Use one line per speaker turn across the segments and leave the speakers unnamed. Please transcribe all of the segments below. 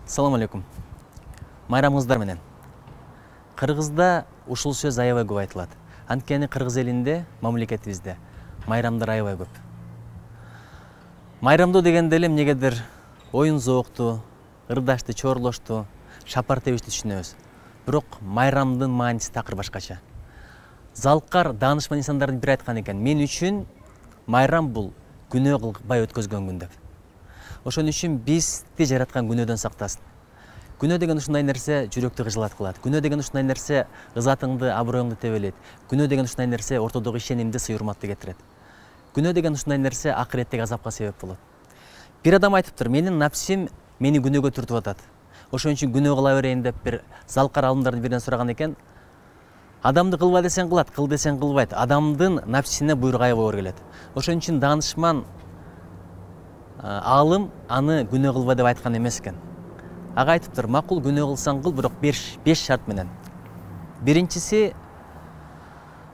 Салам алейкум. Майрамыңыздар менен. Кыргызда ушул сөз аябай көп айтылат. Анткени кыргыз элинде, мамлекетибизде майрамдар аябай көп. Майрамдоо дегенде эле эмнегедир оюн зоокту, ырдашты, чорлошту, шапар тебишти түшүнөбүз. Бирок майрамдын мааниси такыр башкача. Залкар даанышман инсандардын бири айткан экен: "Мен үчүн майрам бул күнөө кылбай өткөзгөн күн" деп. Ошон үчүн бизди жараткан күнөөдөн сактасын. Күнөө деген ушундай нерсе жүрөктү кыжылат кылат. Күнөө деген ушундай нерсе ызатыңды, аброюңду тебелейт. Күнөө деген ушундай нерсе ортодогу ишенимди, сый-урматты кетирет. Күнөө деген ушундай нерсе акыреттеги азапка себеп болот. Бир адам айтыптыр: "Менин напсим мени күнөөгө түртүп атат. Ошон үчүн күнөө кыла берейин" деп бир залкар алымдардын биринен сураган экен. Адамды кылба десең кылат, кыл десең кылбайт. Адамдын напсисине буйрук аябай оор келет. Ошон үчүн даанышман алым аны күнөө кылба деп айткан эмес экен. Ага айтыптыр: "Макул, күнөө кылсаң кыл, бирок 5 шарт менен. Биринчиси,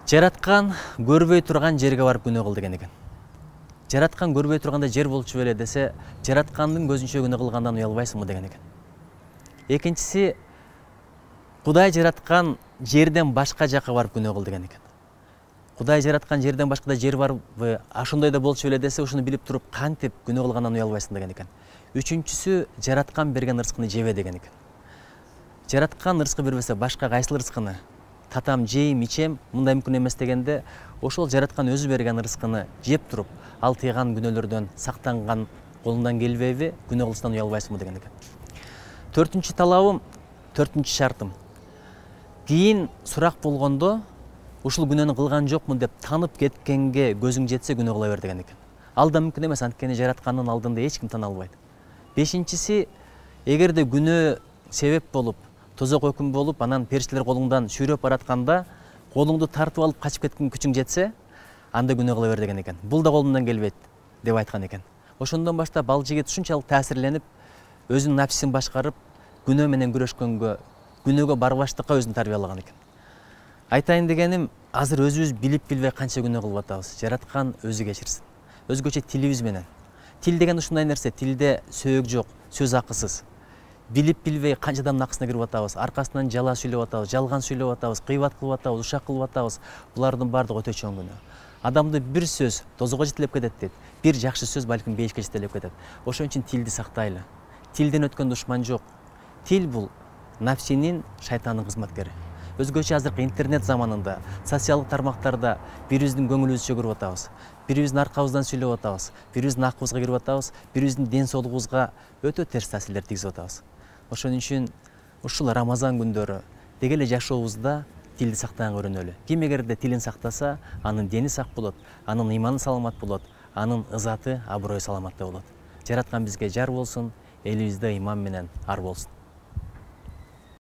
жараткан көрбөй турган жерге барып күнөө кыл" деген экен. Жараткан көрбөй турганда жер болчу беле десе, жараткандын көзүнчө күнөө кылгандан уялбайсыңбы деген экен. Экинчиси, Кудай жараткан жерден башка жакка барып күнөө кыл деген экен. Кудай жараткан жерден башкада жер барбы, ошондой да болчу беле десе, ушуну билип туруп кантип күнөө кылгандан уялбайсың деген экен. Үчүнчүсү, жараткан берген ырыскыны жебе деген экен. Жараткан ырыскы бербесе, башка кайсыл ырыскыны татам, жейм, ичем, мындай мүмкүн эмес дегенде, ошол жараткан өзү берген ырыскыны жеп туруп, ал тыйган күнөөлөрдөн сактанган колундан келбейби, күнөө кылыштан уялбайсыңбы деген экен. Төртүнчү талабым, төртүнчү шартым: кийин сурак болгондо ушул күнөөнү кылган жокмун деп танып кеткенге көзүң жетсе, күнөө кыла бер деген экен. Ал да мүмкүн эмес, анткени жараткандын алдында эч ким тана албайт. Бешинчиси, эгерде күнөө себеп болуп, тозок өкүм болуп, анан периштелер колуңдан шүйрөп баратканда, колуңду тартып алып качып кеткен күчүң жетсе, анда күнөө кыла бер деген экен. Бул да колумдан келбейт деп айткан экен. Ошондон баштап ал жигит ушунчалык таасирленип, өзүнүн напсисин башкарып, күнөө менен күрөшкөнгө, күнөөгө барбаштыкка өзүн тарбиялаган экен. Айтайын дегеним, азыр өзүбүз билип билбей канча күнөө кылып атабыз. Жараткан өзү кечирсин. Өзгөчө тилибиз менен. Тил деген ушундай нерсе, тилде сөөк жок, сөз акысыз. Билип билбей канча адамдын акысына кирип атабыз, аркасынан жала сүйлөп атабыз, жалган сүйлөп атабыз, кыйбат кылып атабыз, ушак кылып атабыз. Булардын баардыгы өтө чоң күнөө. Адамды бир сөз тозого жетелеп кетет дейт. Бир жакшы сөз балким бейишке жетелеп кетет. Ошон үчүн тилди сактайлы. Тилден өткөн душман жок. Тил бул напсинин, шайтандын кызматкери. Өзгөчө азыркы интернет заманында, социалдык тармактарда бирибиздин көңүлүбүзчө көрүп атабыз. Бирибиздин аркабыздан сүйлөп атабыз, бирибиздин акыбызга кирип атабыз, бирибиздин ден соолугубузга өтө терс таасирлер тийгизип атабыз. Ошон үчүн ушул Рамазан күндөрү деги эле жашообузда тилди сактаганга үйрөнөлү. Ким эгерде тилин сактаса, анын дени сак болот, анын ыйманы саламат болот, анын ызаты, аброю саламатта болот. Жараткан бизге жар болсун, элибизде ыйман менен ар болсун.